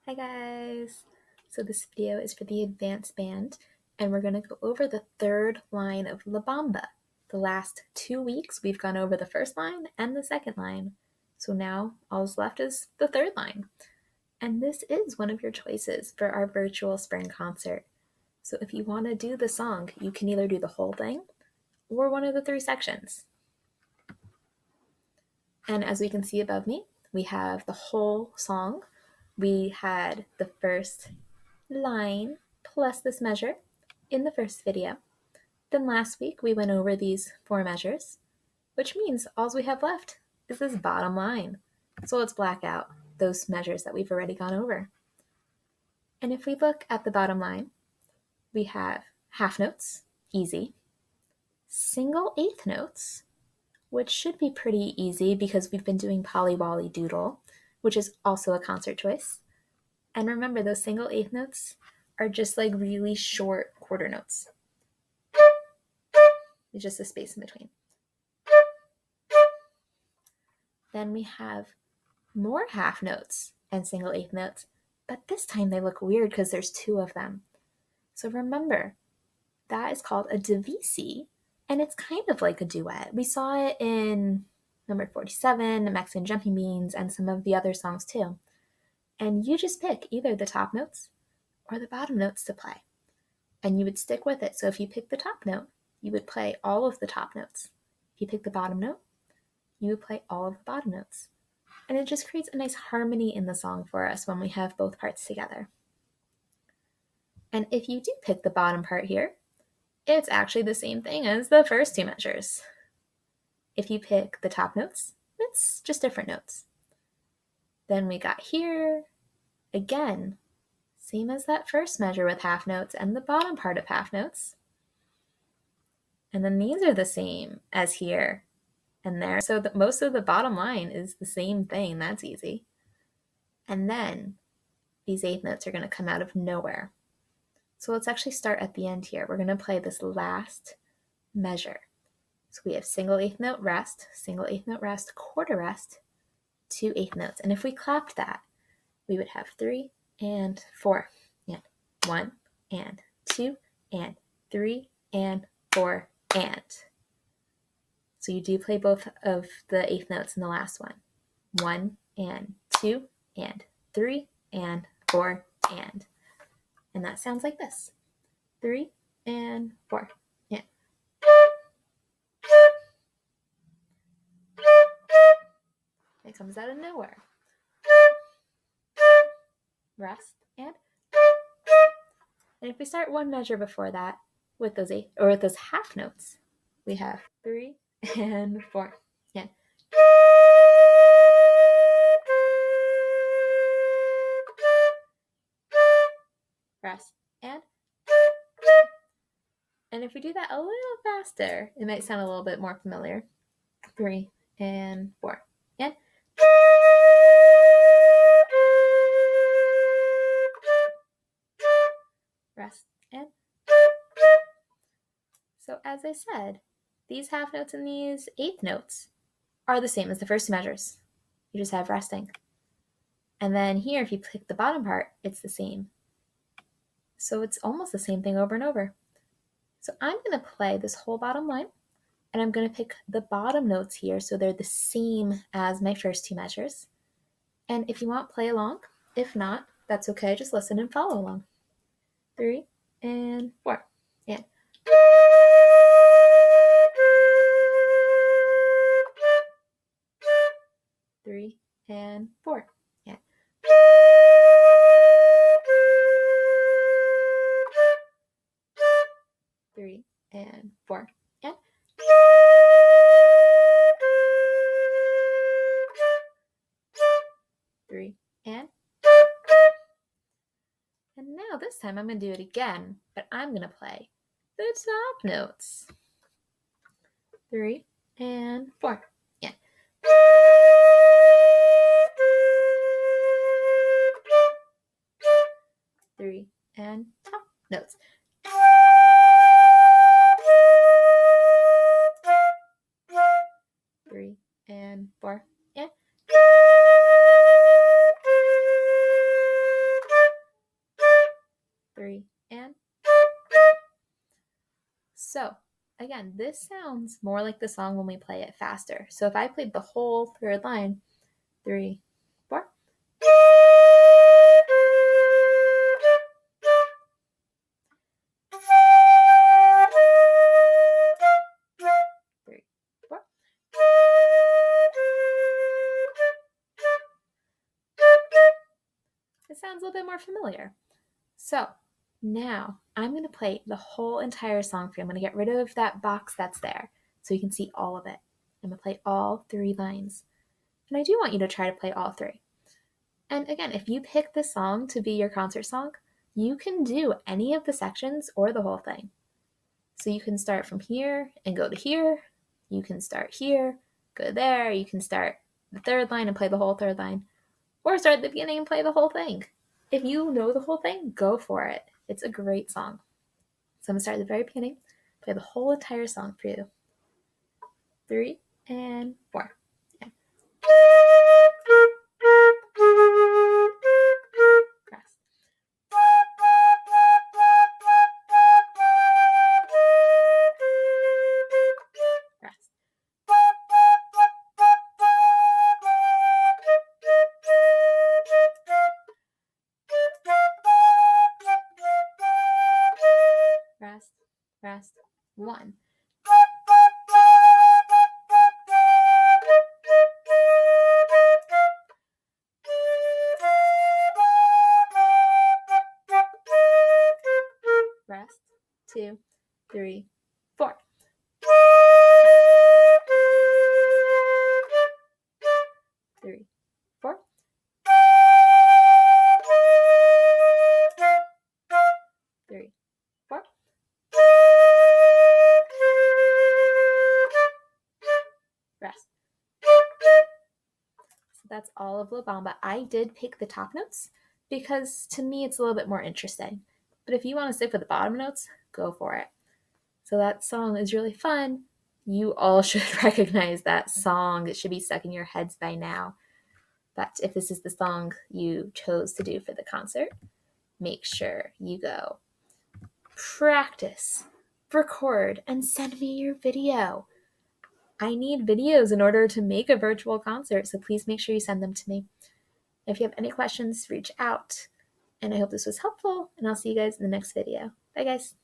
Hi guys! So this video is for the advanced band, and we're going to go over the third line of La Bamba. The last 2 weeks we've gone over the first line and the second line, so now all's left is the third line. And this is one of your choices for our virtual spring concert. So if you want to do the song, you can either do the whole thing or one of the 3 sections. And as we can see above me, we have the whole song. We had the first line plus this measure in the first video. Then last week we went over these 4 measures, which means all we have left is this bottom line. So let's black out those measures that we've already gone over. And if we look at the bottom line, we have half notes, easy, single eighth notes, which should be pretty easy because we've been doing Polly Wolly Doodle, which is also a concert choice. And remember, those single eighth notes are just like really short quarter notes. It's just a space in between. Then we have more half notes and single eighth notes, but this time they look weird because there's 2 of them. So remember, that is called a divisi, and it's kind of like a duet. We saw it in number 47, Mexican Jumping Beans, and some of the other songs too. And you just pick either the top notes or the bottom notes to play. And you would stick with it. So if you pick the top note, you would play all of the top notes. If you pick the bottom note, you would play all of the bottom notes. And it just creates a nice harmony in the song for us when we have both parts together. And if you do pick the bottom part here, it's actually the same thing as the first 2 measures. If you pick the top notes, it's just different notes. Then we got here, again, same as that first measure with half notes and the bottom part of half notes. And then these are the same as here and there. So most of the bottom line is the same thing. That's easy. And then these eighth notes are going to come out of nowhere. So let's actually start at the end here. We're going to play this last measure. So we have single eighth note rest, quarter rest, 2 eighth notes. And if we clapped that, we would have 3 and 4 and 1 and 2 and 3 and 4 and. So you do play both of the eighth notes in the last one. 1 and 2 and 3 and 4 and. And that sounds like this. 3 and 4 and. It comes out of nowhere. Rest and. And if we start one measure before that with those half notes, we have 3 and 4 and. Rest and. And if we do that a little faster, it might sound a little bit more familiar. 3 and 4 and. Rest and. So as I said, these half notes and these eighth notes are the same as the first 2 measures. You just have resting. And then here, if you pick the bottom part, it's the same. So it's almost the same thing over and over. So I'm going to play this whole bottom line, and I'm going to pick the bottom notes here so they're the same as my first 2 measures. And if you want, play along. If not, that's okay. Just listen and follow along. 3 and 4 and. 3 and 4 and. 3 and 4 and. 3 and. And now this time I'm going to do it again, but I'm going to play the top notes. 3 and 4 and. 3 and top notes. 3 and 4 and. 3, and... So, again, this sounds more like the song when we play it faster. So if I played the whole third line, 3, 4. 3, 4. It sounds a little bit more familiar. So now I'm going to play the whole entire song for you. I'm going to get rid of that box that's there so you can see all of it. I'm going to play all 3 lines. And I do want you to try to play all 3. And again, if you pick this song to be your concert song, you can do any of the sections or the whole thing. So you can start from here and go to here. You can start here, go there. You can start the third line and play the whole third line. Or start at the beginning and play the whole thing. If you know the whole thing, go for it. It's a great song. So I'm going to start at the very beginning, play the whole entire song for you. 3 and 4. Yeah. Press. Press. Rest, rest, 1. Rest, 2, 3, 4. 3, 4. 3, 4. 'Rest. So that's all of La Bamba. I did pick the top notes because to me it's a little bit more interesting. But if you want to stick with the bottom notes, go for it. So that song is really fun. You all should recognize that song. It should be stuck in your heads by now. But if this is the song you chose to do for the concert, make sure you go practice, record, and send me your video. I need videos in order to make a virtual concert, so please make sure you send them to me. If you have any questions, reach out. And I hope this was helpful, and I'll see you guys in the next video. Bye, guys.